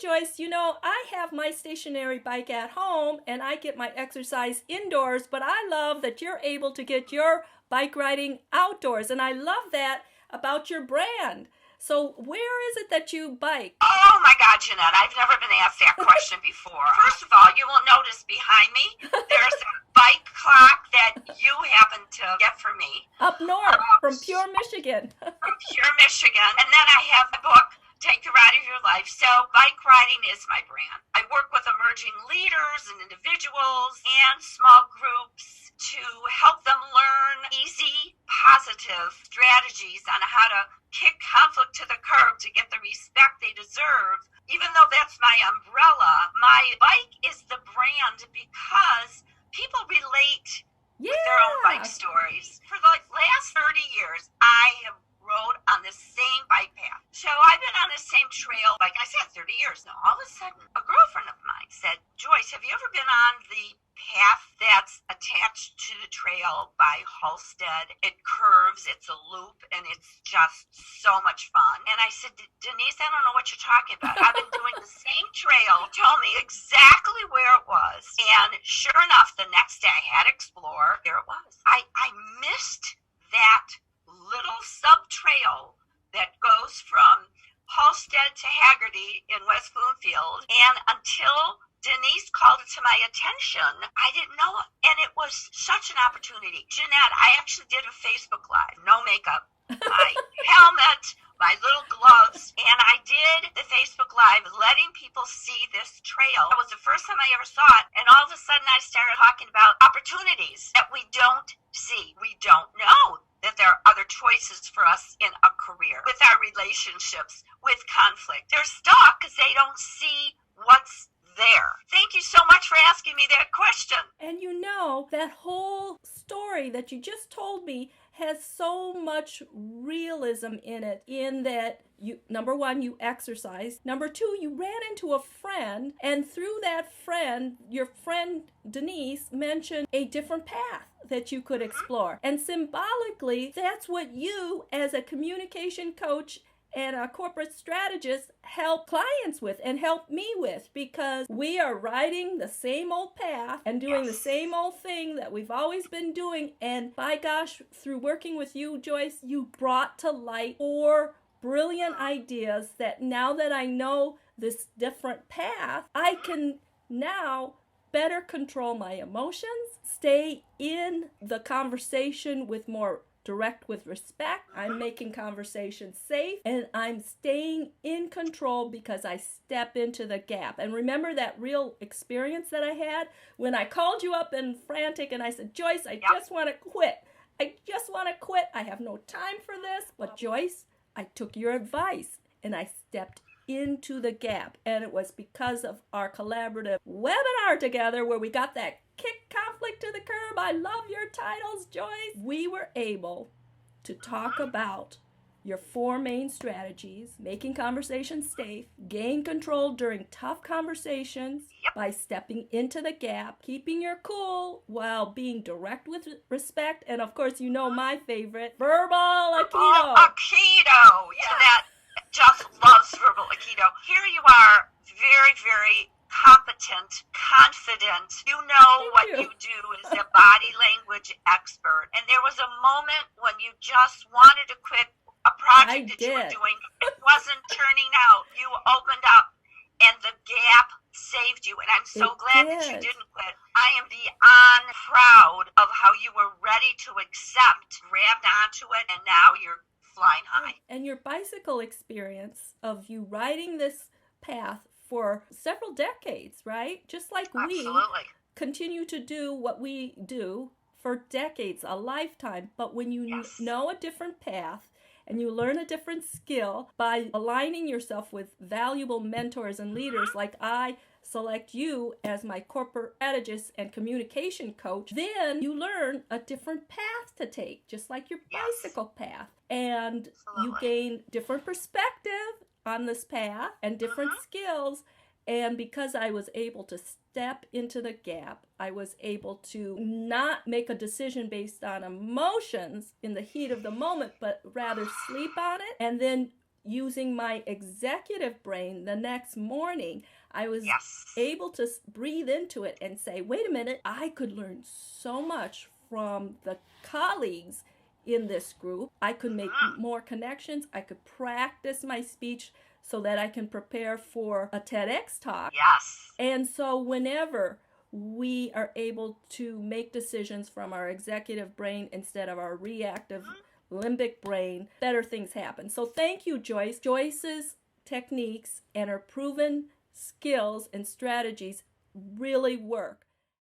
Joyce, I have my stationary bike at home and I get my exercise indoors, but I love that you're able to get your bike riding outdoors. And I love that about your brand. So where is it that you bike? Oh my God, Janette, I've never been asked that question before. First of all, you will notice behind me, there's a bike clock that you happen to get for me. Up north, from Pure, Michigan. From Pure, Michigan. And then I have the book, Take the Ride of Your Life. So bike riding is my brand. I work with emerging leaders and individuals and small groups to help them learn easy, positive strategies on how to kick conflict to the curb to get the respect they deserve. Even though that's my umbrella, my bike is the brand because people relate with their own bike stories. For the last 30 years, I have rode on the same bike path. So I've been on the same trail, like I said, 30 years now. All of a sudden, a girlfriend of mine said, Joyce, have you ever been on the path that's attached to the trail by Halstead? It curves, it's a loop, and it's just so much fun. And I said, Denise, I don't know what you're talking about. I've been doing the same trail. Told me exactly where it was. And sure enough, the next day I had to explore. There it was. I missed that little sub trail that goes from Halstead to Haggerty in West Bloomfield. And until Denise called it to my attention, I didn't know it. And it was such an opportunity. Janette, I actually did a Facebook Live, no makeup, my helmet, my little gloves, and I did the Facebook Live letting people see this trail. It was the first time I ever saw it, and all of a sudden I started talking about opportunities that we don't see. We don't know that there are other choices for us in a career, with our relationships, with conflict. They're stuck because they don't see what's there. Thank you so much for asking me that question. And that whole story that you just told me has so much realism in it, in that number one, you exercise. Number two, you ran into a friend, and through that friend, your friend Denise mentioned a different path that you could explore. And symbolically, that's what you, as a communication coach and a corporate strategist, help clients with and help me with, because we are riding the same old path and doing the same old thing that we've always been doing. And by gosh, through working with you, Joyce, you brought to light 4 brilliant ideas that now that I know this different path, I can now better control my emotions, stay in the conversation with more direct with respect. I'm making conversations safe, and I'm staying in control because I step into the gap. And remember that real experience that I had when I called you up and frantic and I said, Joyce, I just want to quit. I just want to quit. I have no time for this. But Joyce, I took your advice and I stepped into the gap. And it was because of our collaborative webinar together where we got that kick conflict to the curb. I love your titles, Joyce. We were able to talk about your 4 main strategies: making conversations safe, gain control during tough conversations by stepping into the gap, keeping your cool while being direct with respect, and of course, my favorite, verbal Aikido. Aikido. That just loves verbal Aikido. Here you are, very, very competent, confident. You know what you do as a body language expert. And there was a moment when you just wanted to quit a project that you were doing. It wasn't turning out. You opened up and the gap saved you. And I'm so glad that you didn't quit. I am beyond proud of how you were ready to accept, grabbed onto it, and now you're flying high. And your bicycle experience of you riding this path for several decades, right? Just like we continue to do what we do for decades, a lifetime. But when you know a different path and you learn a different skill by aligning yourself with valuable mentors and leaders, like I select you as my corporate strategist and communication coach, then you learn a different path to take, just like your bicycle path. And you gain different perspective on this path and different skills. And because I was able to step into the gap, I was able to not make a decision based on emotions in the heat of the moment, but rather sleep on it and then using my executive brain the next morning, I was Yes. able to breathe into it and say, wait a minute, I could learn so much from the colleagues in this group. I could make more connections. I could practice my speech so that I can prepare for a TEDx talk. Yes. And so whenever we are able to make decisions from our executive brain instead of our reactive limbic brain, better things happen. So thank you, Joyce. Joyce's techniques and her proven skills and strategies really work.